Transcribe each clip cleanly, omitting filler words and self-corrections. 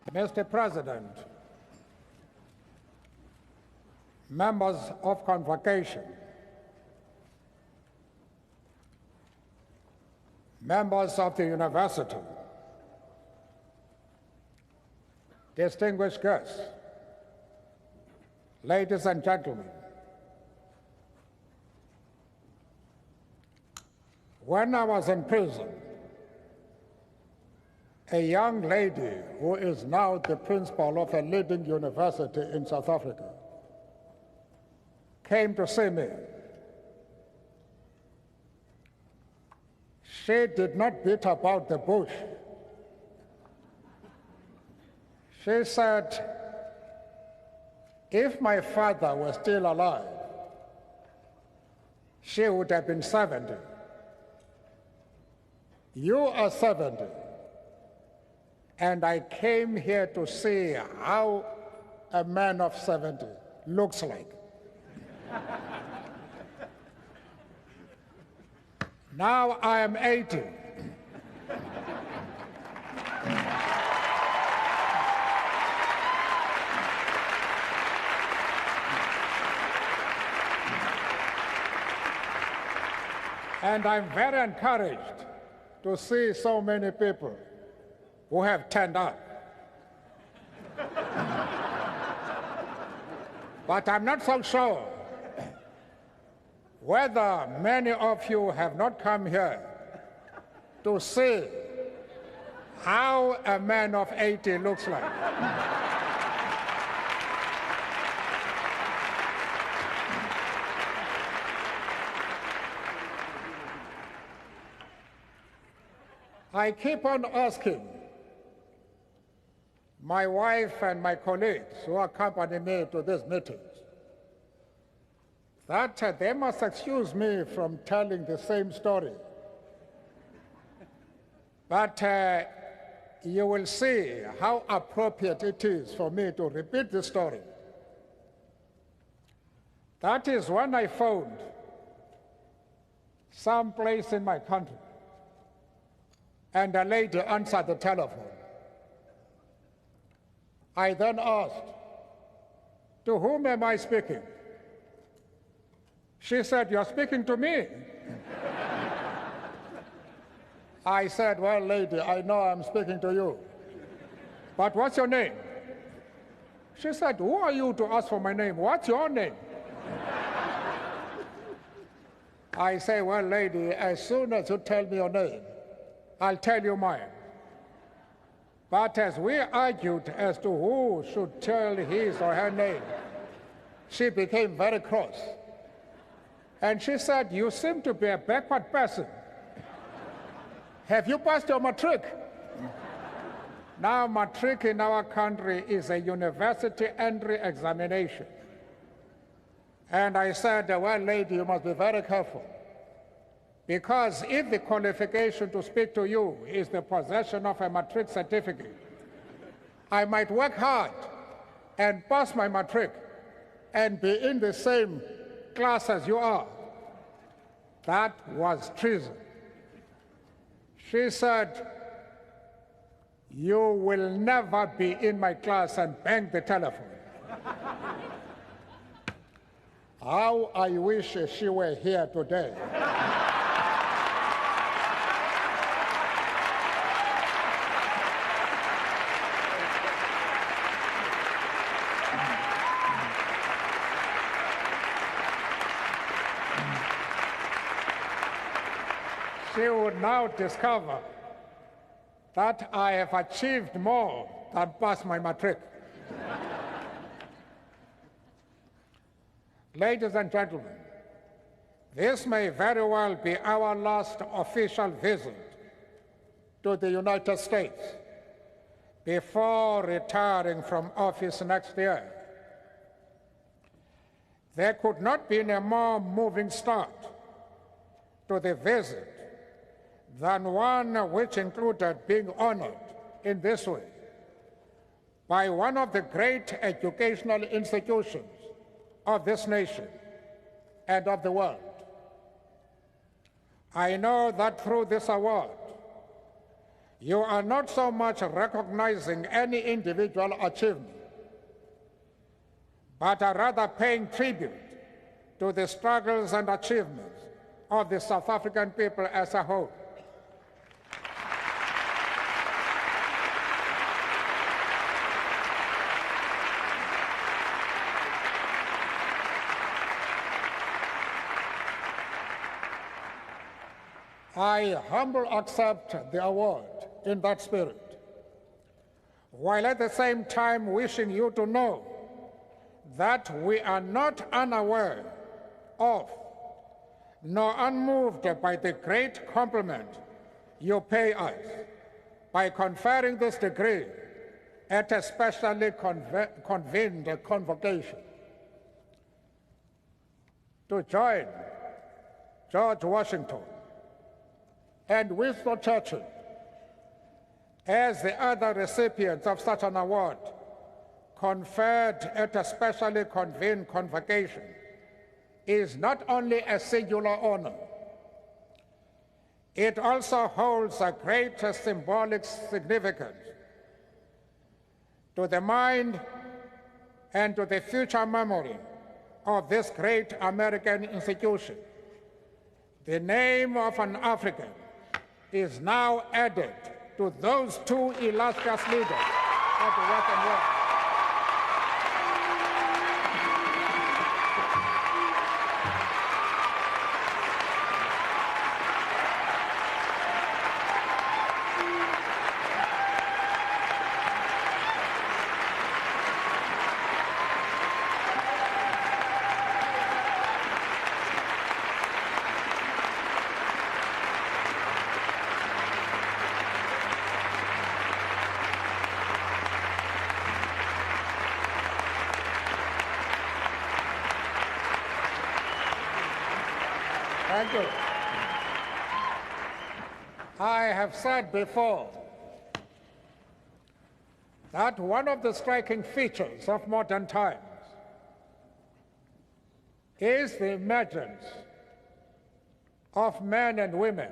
Mr. President, members of convocation, members of the university, distinguished guests, ladies and gentlemen, when I was in prison, a young lady who is now the principal of a leading university in South Africa came to see me. She did not beat about the bush. She said, if my father were still alive, she would have been 70. You are 70. And I came here to see how a man of 70 looks like. Now I am 80. And I'm very encouraged to see so many people who have turned up. But I'm not so sure whether many of you have not come here to see how a man of 80 looks like. I keep on asking my wife and my colleagues who accompany me to these meetings that they must excuse me from telling the same story. But you will see how appropriate it is for me to repeat the story. That is when I found some place in my country and a lady answered the telephone. I then asked, to whom am I speaking? She said, you're speaking to me. I said, well, lady, I know I'm speaking to you, but what's your name? She said, who are you to ask for my name? What's your name? I say, well, lady, as soon as you tell me your name, I'll tell you mine. But as we argued as to who should tell his or her name, she became very cross. And she said, you seem to be a backward person. Have you passed your matric? Now, matric in our country is a university entry examination. And I said, well, lady, you must be very careful. Because if the qualification to speak to you is the possession of a matric certificate, I might work hard and pass my matric and be in the same class as you are. That was treason. She said, you will never be in my class, and bang the telephone. How I wish she were here today. She would now discover that I have achieved more than pass my matric. Ladies and gentlemen, this may very well be our last official visit to the United States before retiring from office next year. There could not be a more moving start to the visit than one which included being honored in this way by one of the great educational institutions of this nation and of the world. I know that through this award, you are not so much recognizing any individual achievement, but are rather paying tribute to the struggles and achievements of the South African people as a whole. I humbly accept the award in that spirit, while at the same time wishing you to know that we are not unaware of nor unmoved by the great compliment you pay us by conferring this degree at a specially convened convocation. To join George Washington and Winston Churchill as the other recipients of such an award conferred at a specially convened convocation is not only a singular honor, it also holds a great symbolic significance to the mind and to the future memory of this great American institution. The name of an African is now added to those two illustrious leaders of the Western world. Thank you. I have said before that one of the striking features of modern times is the emergence of men and women,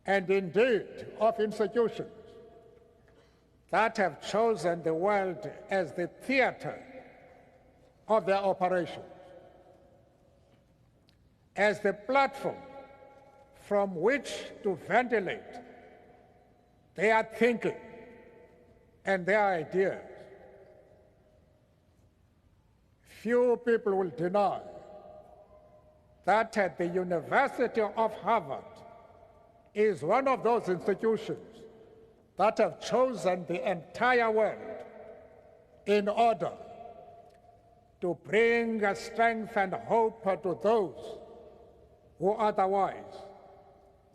and indeed of institutions that have chosen the world as the theater of their operations, as the platform from which to ventilate their thinking and their ideas. Few people will deny that the University of Harvard is one of those institutions that have chosen the entire world in order to bring strength and hope to those who otherwise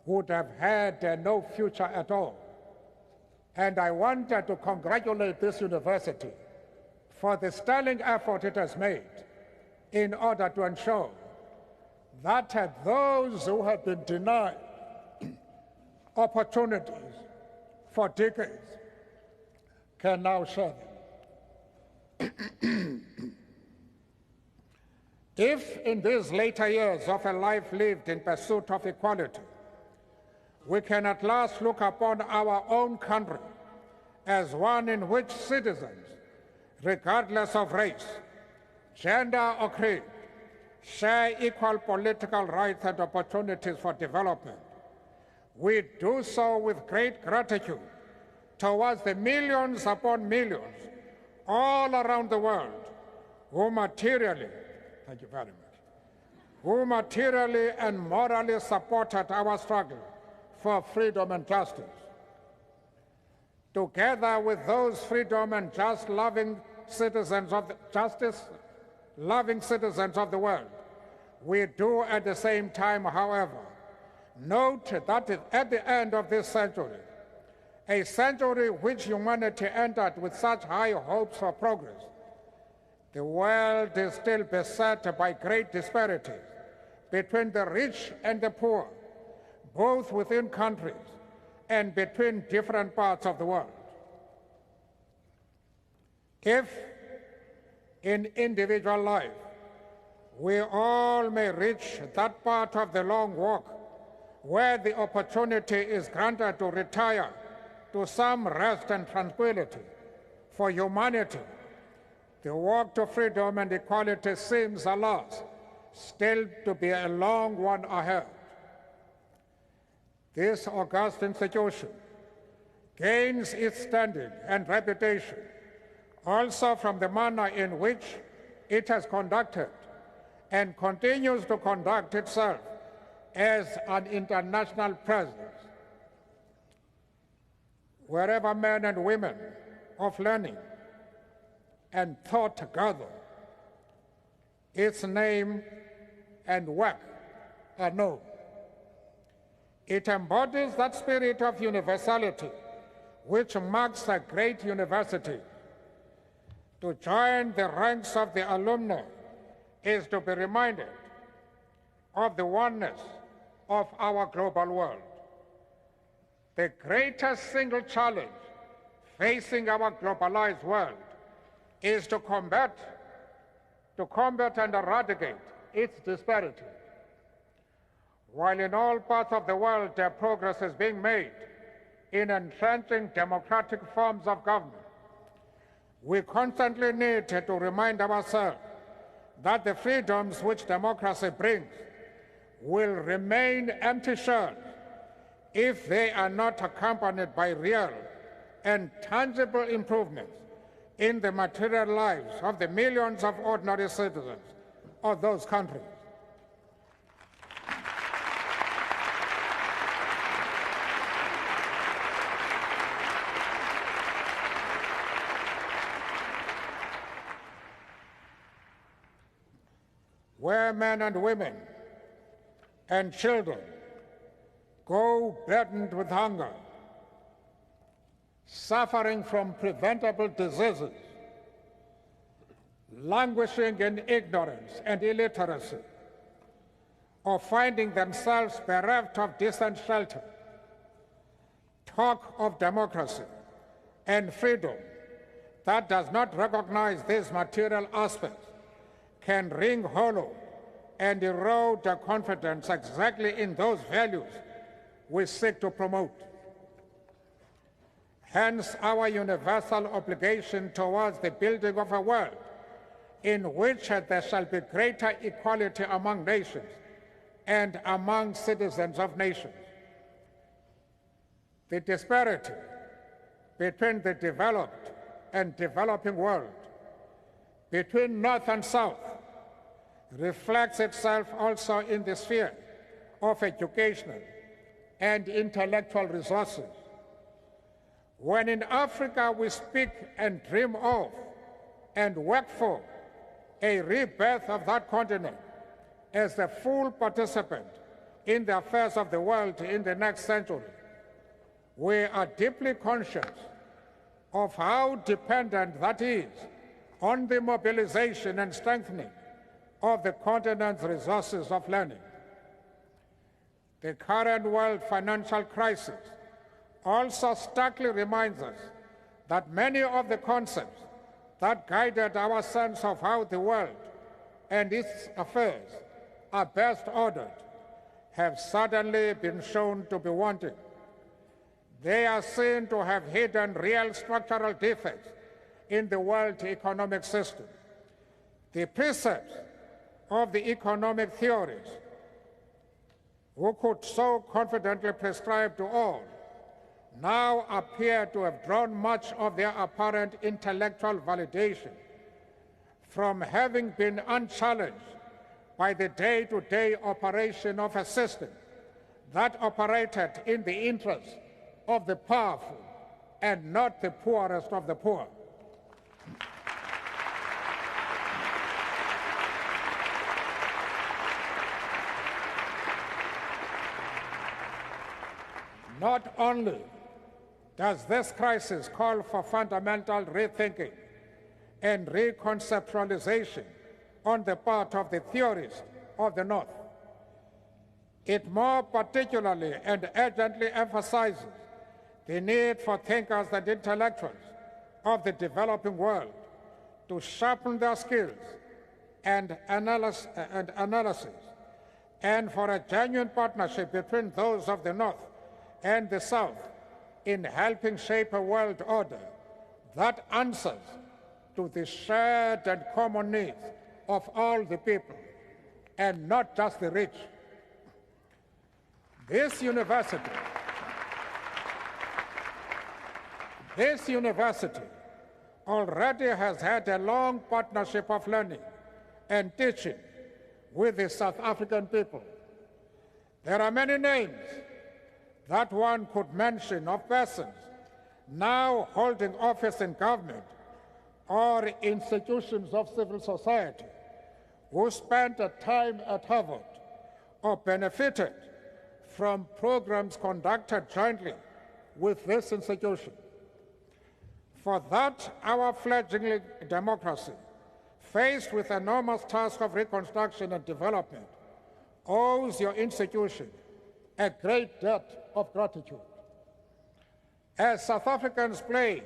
would have had no future at all. And I wanted to congratulate this university for the sterling effort it has made in order to ensure that those who have been denied opportunities for decades can now share them. If in these later years of a life lived in pursuit of equality, we can at last look upon our own country as one in which citizens, regardless of race, gender, or creed, share equal political rights and opportunities for development, we do so with great gratitude towards the millions upon millions all around the world who materially, thank you very much, who materially and morally supported our struggle for freedom and justice. Together with those freedom and loving citizens of the world, we do at the same time, however, note that at the end of this century, a century which humanity entered with such high hopes for progress, the world is still beset by great disparities between the rich and the poor, both within countries and between different parts of the world. If in individual life we all may reach that part of the long walk where the opportunity is granted to retire to some rest and tranquility for humanity, the walk to freedom and equality seems, alas, still to be a long one ahead. This august institution gains its standing and reputation also from the manner in which it has conducted and continues to conduct itself as an international presence. Wherever men and women of learning and thought gather, its name and work are known. It embodies that spirit of universality which marks a great university. To join the ranks of the alumni is to be reminded of the oneness of our global world. The greatest single challenge facing our globalized world is to combat and eradicate its disparity. While in all parts of the world progress is being made in entrenching democratic forms of government, we constantly need to remind ourselves that the freedoms which democracy brings will remain empty shells if they are not accompanied by real and tangible improvements in the material lives of the millions of ordinary citizens of those countries. Where men and women and children go burdened with hunger, suffering from preventable diseases, languishing in ignorance and illiteracy, or finding themselves bereft of decent shelter, talk of democracy and freedom that does not recognize these material aspects can ring hollow and erode the confidence exactly in those values we seek to promote. Hence, our universal obligation towards the building of a world in which there shall be greater equality among nations and among citizens of nations. The disparity between the developed and developing world, between North and South, reflects itself also in the sphere of educational and intellectual resources. When in Africa we speak and dream of and work for a rebirth of that continent as a full participant in the affairs of the world in the next century, we are deeply conscious of how dependent that is on the mobilization and strengthening of the continent's resources of learning. The current world financial crisis also starkly reminds us that many of the concepts that guided our sense of how the world and its affairs are best ordered have suddenly been shown to be wanting. They are seen to have hidden real structural defects in the world economic system. The precepts of the economic theories who could so confidently prescribe to all now appear to have drawn much of their apparent intellectual validation from having been unchallenged by the day-to-day operation of a system that operated in the interest of the powerful and not the poorest of the poor. Not only does this crisis call for fundamental rethinking and reconceptualization on the part of the theorists of the North, it more particularly and urgently emphasizes the need for thinkers and intellectuals of the developing world to sharpen their skills and analysis and for a genuine partnership between those of the North and the South in helping shape a world order that answers to the shared and common needs of all the people, and not just the rich. This university already has had a long partnership of learning and teaching with the South African people. There are many names that one could mention of persons now holding office in government or institutions of civil society who spent a time at Harvard or benefited from programs conducted jointly with this institution. For that, our fledgling democracy, faced with the enormous task of reconstruction and development, owes your institution a great debt of gratitude. As South Africans play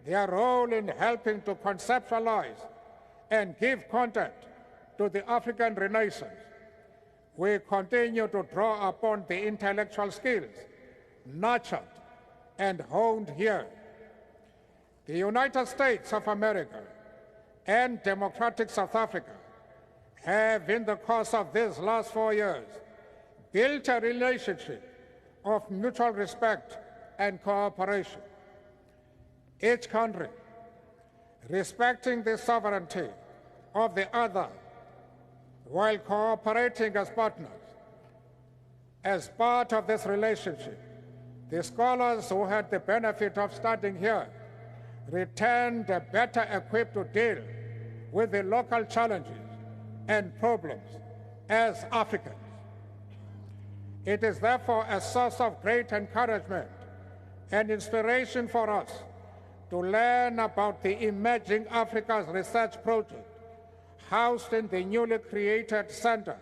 their role in helping to conceptualize and give content to the African Renaissance, we continue to draw upon the intellectual skills nurtured and honed here. The United States of America and democratic South Africa have, in the course of these last 4 years, built a relationship of mutual respect and cooperation. Each country, respecting the sovereignty of the other while cooperating as partners. As part of this relationship, the scholars who had the benefit of studying here returned better equipped to deal with the local challenges and problems as Africans. It is therefore a source of great encouragement and inspiration for us to learn about the Emerging Africa's Research Project, housed in the newly created Center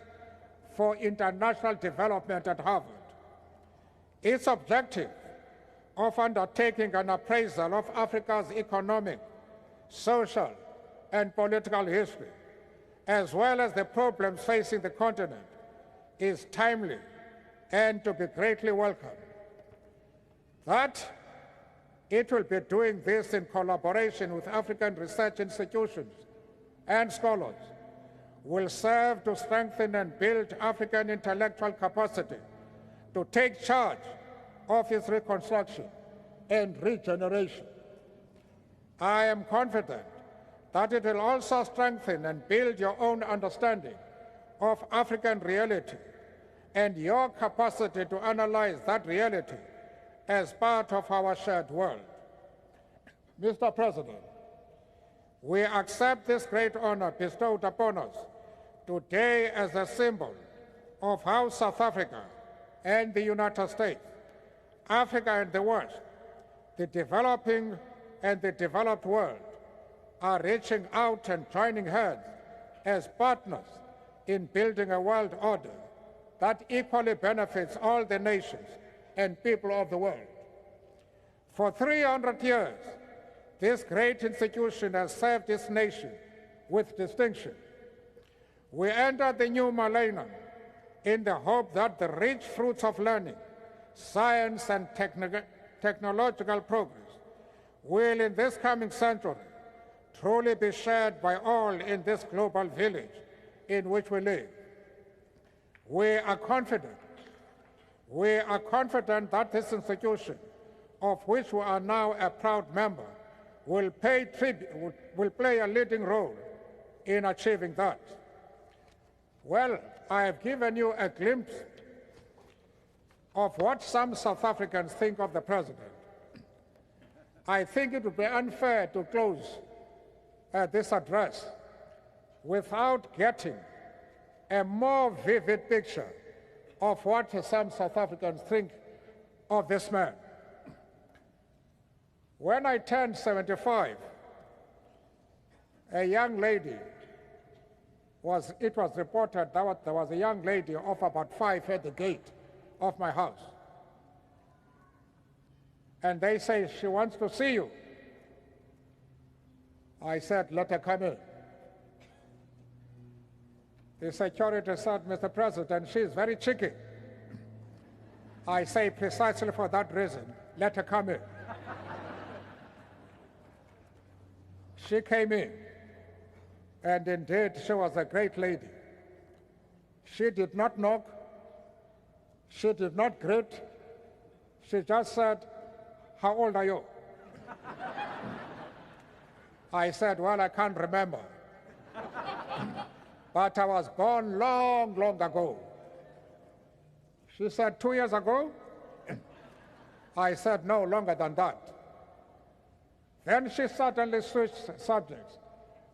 for International Development at Harvard. Its objective of undertaking an appraisal of Africa's economic, social, and political history, as well as the problems facing the continent, is timely and to be greatly welcomed. That it will be doing this in collaboration with African research institutions and scholars will serve to strengthen and build African intellectual capacity to take charge of its reconstruction and regeneration. I am confident that it will also strengthen and build your own understanding of African reality and your capacity to analyze that reality as part of our shared world. Mr. President, we accept this great honor bestowed upon us today as a symbol of how South Africa and the United States, Africa and the West, the developing and the developed world, are reaching out and joining hands as partners in building a world order that equally benefits all the nations and people of the world. For 300 years, this great institution has served its nation with distinction. We enter the new millennium in the hope that the rich fruits of learning, science, and technological progress will, in this coming century, truly be shared by all in this global village in which we live. We are confident that this institution, of which we are now a proud member, will play a leading role in achieving that. Well, I have given you a glimpse of what some South Africans think of the President. I think it would be unfair to close this address without getting a more vivid picture of what some South Africans think of this man. When I turned 75, a young lady it was reported that there was a young lady of about 5 at the gate of my house. And they say, she wants to see you. I said, let her come in. The security said, Mr. President, she is very cheeky. I say, precisely for that reason, let her come in. She came in, and indeed she was a great lady. She did not knock, she did not greet, she just said, how old are you? I said, well, I can't remember. But I was born long, long ago. She said, 2 years ago? I said, no, longer than that. Then she suddenly switched subjects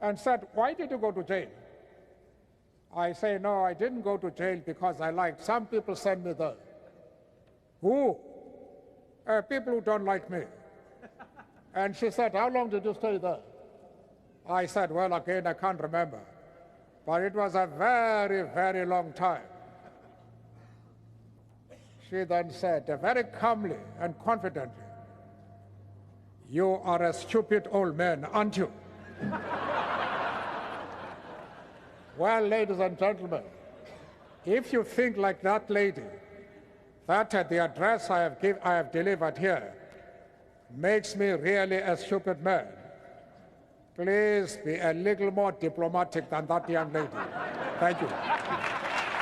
and said, why did you go to jail? I say, no, I didn't go to jail because I liked. Some people sent me there. Who? People who don't like me. And she said, how long did you stay there? I said, well, again, I can't remember. But it was a very, very long time. She then said, very calmly and confidently, you are a stupid old man, aren't you? Well, ladies and gentlemen, if you think like that lady, that the address I have delivered here makes me really a stupid man, please be a little more diplomatic than that young lady. Thank you.